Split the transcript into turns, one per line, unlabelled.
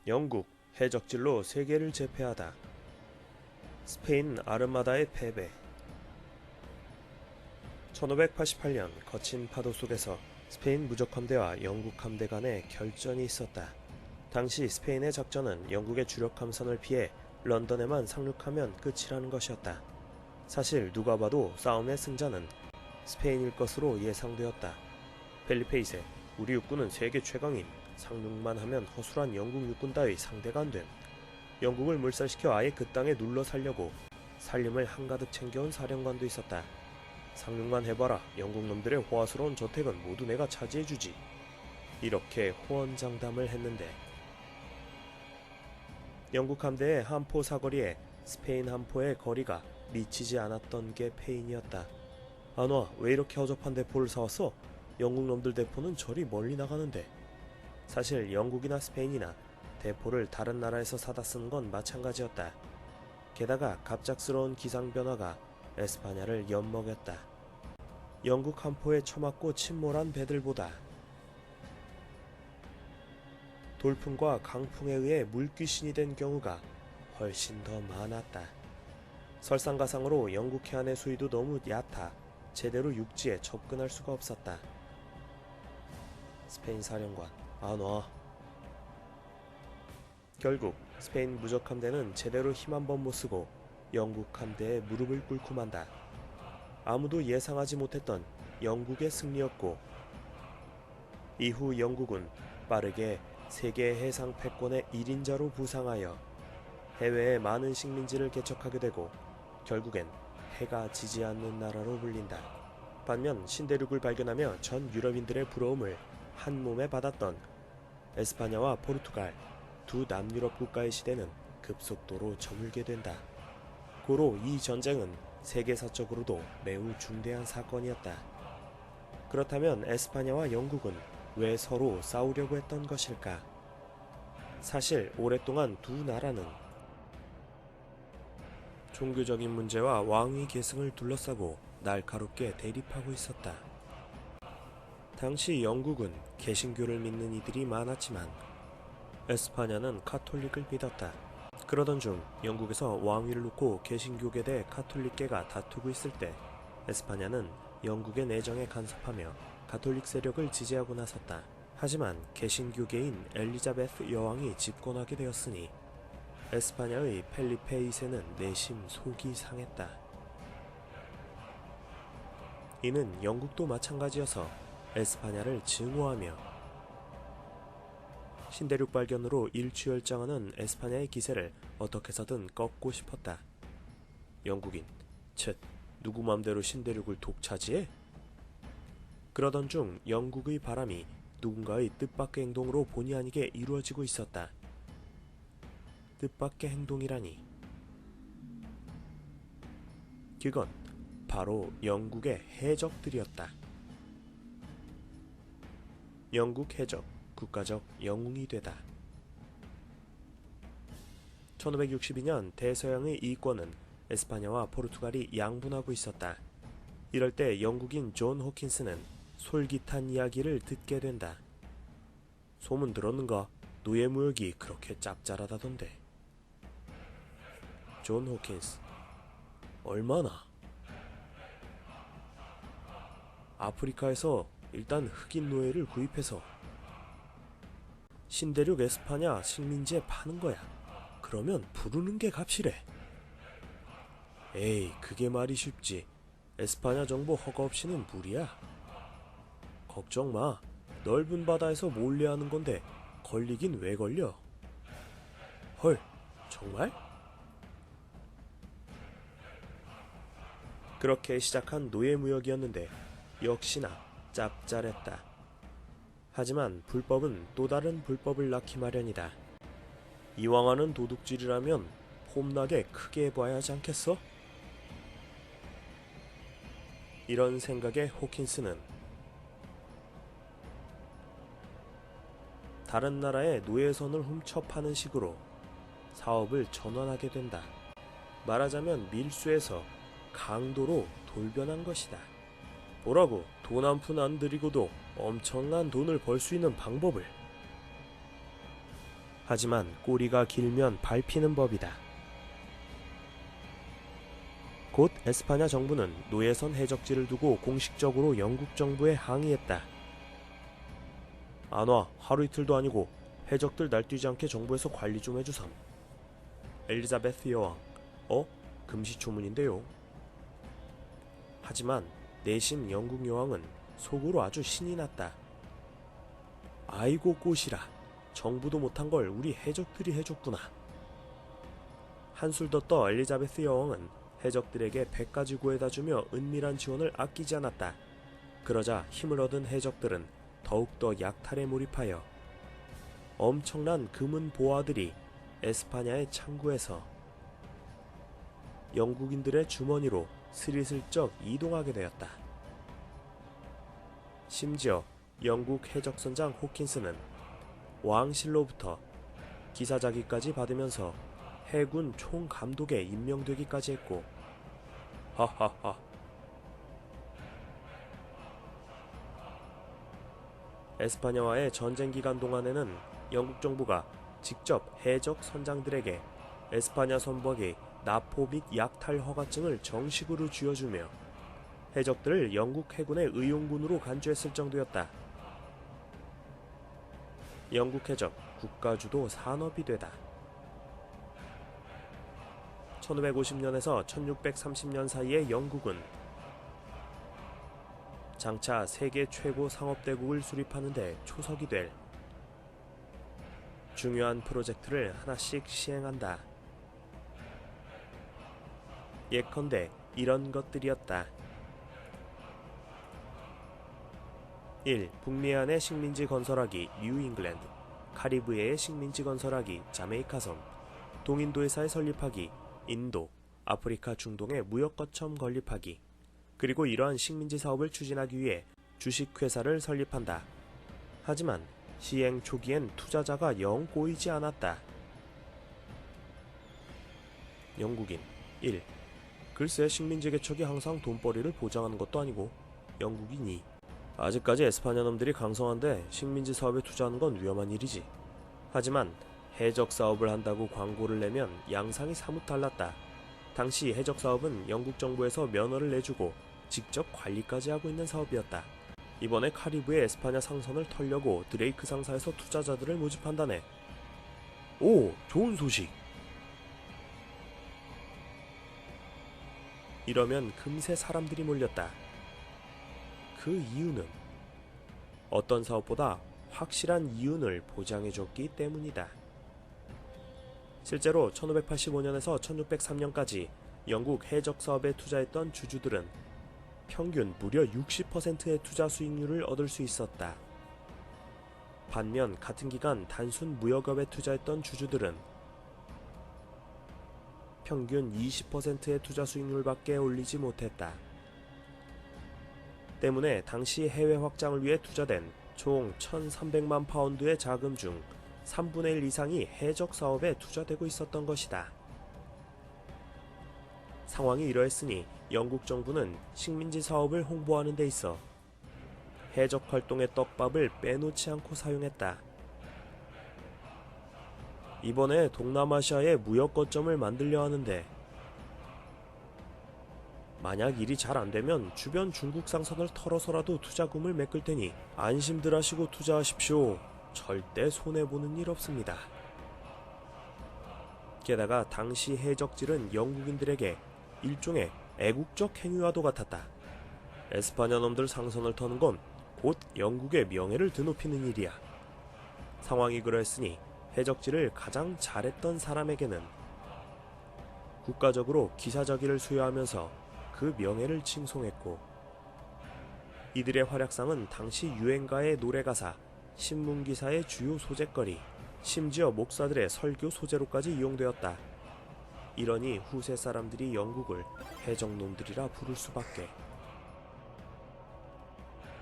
영국 해적질로 세계를 제패하다. 스페인 아르마다의 패배. 1588년 거친 파도 속에서 스페인 무적 함대와 영국 함대 간의 결전이 있었다. 당시 스페인의 작전은 영국의 주력 함선을 피해 런던에만 상륙하면 끝이라는 것이었다. 사실 누가 봐도 싸움의 승자는 스페인일 것으로 예상되었다. 펠리페 2세, 우리 육군은 세계 최강인, 상륙만 하면 허술한 영국 육군 따위 상대가 안 됨. 영국을 몰살시켜 아예 그 땅에 눌러 살려고 살림을 한가득 챙겨온 사령관도 있었다. 상륙만 해봐라. 영국 놈들의 호화스러운 저택은 모두 내가 차지해주지. 이렇게 호언장담을 했는데 영국 함대의 함포 사거리에 스페인 함포의 거리가 미치지 않았던 게 패인이었다. 안와, 왜 이렇게 허접한 대포를 사왔어? 영국 놈들 대포는 저리 멀리 나가는데. 사실 영국이나 스페인이나 대포를 다른 나라에서 사다 쓰는 건 마찬가지였다. 게다가 갑작스러운 기상 변화가 에스파냐를 엿먹였다. 영국 함포에 처맞고 침몰한 배들보다 돌풍과 강풍에 의해 물귀신이 된 경우가 훨씬 더 많았다. 설상가상으로 영국 해안의 수위도 너무 얕아 제대로 육지에 접근할 수가 없었다. 스페인 사령관, 안 와. 결국 스페인 무적 함대는 제대로 힘 한 번 못 쓰고 영국 함대에 무릎을 꿇고 만다. 아무도 예상하지 못했던 영국의 승리였고, 이후 영국은 빠르게 세계 해상 패권의 1인자로 부상하여 해외에 많은 식민지를 개척하게 되고 결국엔 해가 지지 않는 나라로 불린다. 반면 신대륙을 발견하며 전 유럽인들의 부러움을 한 몸에 받았던 에스파냐와 포르투갈 두 남유럽 국가의 시대는 급속도로 저물게 된다. 고로 이 전쟁은 세계사적으로도 매우 중대한 사건이었다. 그렇다면 에스파냐와 영국은 왜 서로 싸우려고 했던 것일까? 사실 오랫동안 두 나라는 종교적인 문제와 왕위 계승을 둘러싸고 날카롭게 대립하고 있었다. 당시 영국은 개신교를 믿는 이들이 많았지만 에스파냐는 카톨릭을 믿었다. 그러던 중 영국에서 왕위를 놓고 개신교계 대 카톨릭계가 다투고 있을 때 에스파냐는 영국의 내정에 간섭하며 가톨릭 세력을 지지하고 나섰다. 하지만 개신교계인 엘리자베스 여왕이 집권하게 되었으니 에스파냐의 펠리페 2세는 내심 속이 상했다. 이는 영국도 마찬가지여서 에스파냐를 증오하며 신대륙 발견으로 일취월장하는 에스파냐의 기세를 어떻게 해서든 꺾고 싶었다. 영국인, 쳇, 누구 맘대로 신대륙을 독차지해? 그러던 중 영국의 바람이 누군가의 뜻밖의 행동으로 본의 아니게 이루어지고 있었다. 뜻밖의 행동이라니. 그건 바로 영국의 해적들이었다. 영국 해적, 국가적 영웅이 되다. 1562년 대서양의 이권은 에스파냐와 포르투갈이 양분하고 있었다. 이럴 때 영국인 존 호킨스는 솔깃한 이야기를 듣게 된다. 소문 들었는가? 노예무역이 그렇게 짭짤하다던데. 존 호킨스, 얼마나? 아프리카에서 일단 흑인 노예를 구입해서 신대륙 에스파냐 식민지에 파는 거야. 그러면 부르는 게 값이래. 에이, 그게 말이 쉽지. 에스파냐 정보 허가 없이는 무리야. 걱정 마. 넓은 바다에서 몰래 하는 건데 걸리긴 왜 걸려? 헐, 정말? 그렇게 시작한 노예무역이었는데 역시나 짭짤했다. 하지만 불법은 또 다른 불법을 낳기 마련이다. 이왕 하는 도둑질이라면 폼나게 크게 해봐야 하지 않겠어? 이런 생각에 호킨스는 다른 나라의 노예선을 훔쳐 파는 식으로 사업을 전환하게 된다. 말하자면 밀수에서 강도로 돌변한 것이다. 뭐라고? 돈 한 푼 안 들이고도 엄청난 돈을 벌 수 있는 방법을. 하지만 꼬리가 길면 밟히는 법이다. 곧 에스파냐 정부는 노예선 해적지를 두고 공식적으로 영국 정부에 항의했다. 안 와. 하루 이틀도 아니고 해적들 날뛰지 않게 정부에서 관리 좀 해주삼. 엘리자베스 여왕. 금시초문인데요. 하지만 내심 영국 여왕은 속으로 아주 신이 났다. 아이고 꽃이라. 정부도 못한 걸 우리 해적들이 해줬구나. 한술 더 떠 엘리자베스 여왕은 해적들에게 100가지 구해다주며 은밀한 지원을 아끼지 않았다. 그러자 힘을 얻은 해적들은 더욱더 약탈에 몰입하여 엄청난 금은 보화들이 에스파냐의 창구에서 영국인들의 주머니로 스리슬쩍 이동하게 되었다. 심지어 영국 해적선장 호킨스는 왕실로부터 기사자기까지 받으면서 해군 총감독에 임명되기까지 했고, 하하하. 에스파냐와의 전쟁 기간 동안에는 영국 정부가 직접 해적 선장들에게 에스파냐 선박의 납포 및 약탈 허가증을 정식으로 쥐어주며 해적들을 영국 해군의 의용군으로 간주했을 정도였다. 영국 해적 국가주도 산업이 되다. 1550년에서 1630년 사이에 영국은 장차 세계 최고 상업대국을 수립하는 데 초석이 될 중요한 프로젝트를 하나씩 시행한다. 예컨대 이런 것들이었다. 1. 북미해안의 식민지 건설하기 뉴 잉글랜드, 카리브해의 식민지 건설하기 자메이카 섬, 동인도회사의 설립하기 인도, 아프리카 중동의 무역거점 건립하기, 그리고 이러한 식민지 사업을 추진하기 위해 주식회사를 설립한다. 하지만 시행 초기엔 투자자가 영 꼬이지 않았다. 영국인 1. 글쎄 식민지 개척이 항상 돈벌이를 보장하는 것도 아니고. 영국인 2. 아직까지 에스파냐 놈들이 강성한데 식민지 사업에 투자하는 건 위험한 일이지. 하지만 해적 사업을 한다고 광고를 내면 양상이 사뭇 달랐다. 당시 해적 사업은 영국 정부에서 면허를 내주고 직접 관리까지 하고 있는 사업이었다. 이번에 카리브해 에스파냐 상선을 털려고 드레이크 상사에서 투자자들을 모집한다네. 오, 좋은 소식. 이러면 금세 사람들이 몰렸다. 그 이유는 어떤 사업보다 확실한 이윤을 보장해줬기 때문이다. 실제로 1585년에서 1603년까지 영국 해적 사업에 투자했던 주주들은 평균 무려 60%의 투자 수익률을 얻을 수 있었다. 반면 같은 기간 단순 무역업에 투자했던 주주들은 평균 20%의 투자 수익률밖에 올리지 못했다. 때문에 당시 해외 확장을 위해 투자된 총 1,300만 파운드의 자금 중 3분의 1 이상이 해적 사업에 투자되고 있었던 것이다. 상황이 이러했으니 영국 정부는 식민지 사업을 홍보하는 데 있어 해적 활동의 떡밥을 빼놓지 않고 사용했다. 이번에 동남아시아에 무역 거점을 만들려 하는데 만약 일이 잘 안되면 주변 중국 상선을 털어서라도 투자금을 메꿀 테니 안심들 하시고 투자하십시오. 절대 손해보는 일 없습니다. 게다가 당시 해적질은 영국인들에게 일종의 애국적 행위와도 같았다. 에스파냐 놈들 상선을 터는 건 곧 영국의 명예를 드높이는 일이야. 상황이 그러했으니 해적질을 가장 잘했던 사람에게는 국가적으로 기사자기를 수여하면서 그 명예를 칭송했고, 이들의 활약상은 당시 유행가의 노래가사, 신문기사의 주요 소재거리, 심지어 목사들의 설교 소재로까지 이용되었다. 이러니 후세 사람들이 영국을 해적놈들이라 부를 수밖에.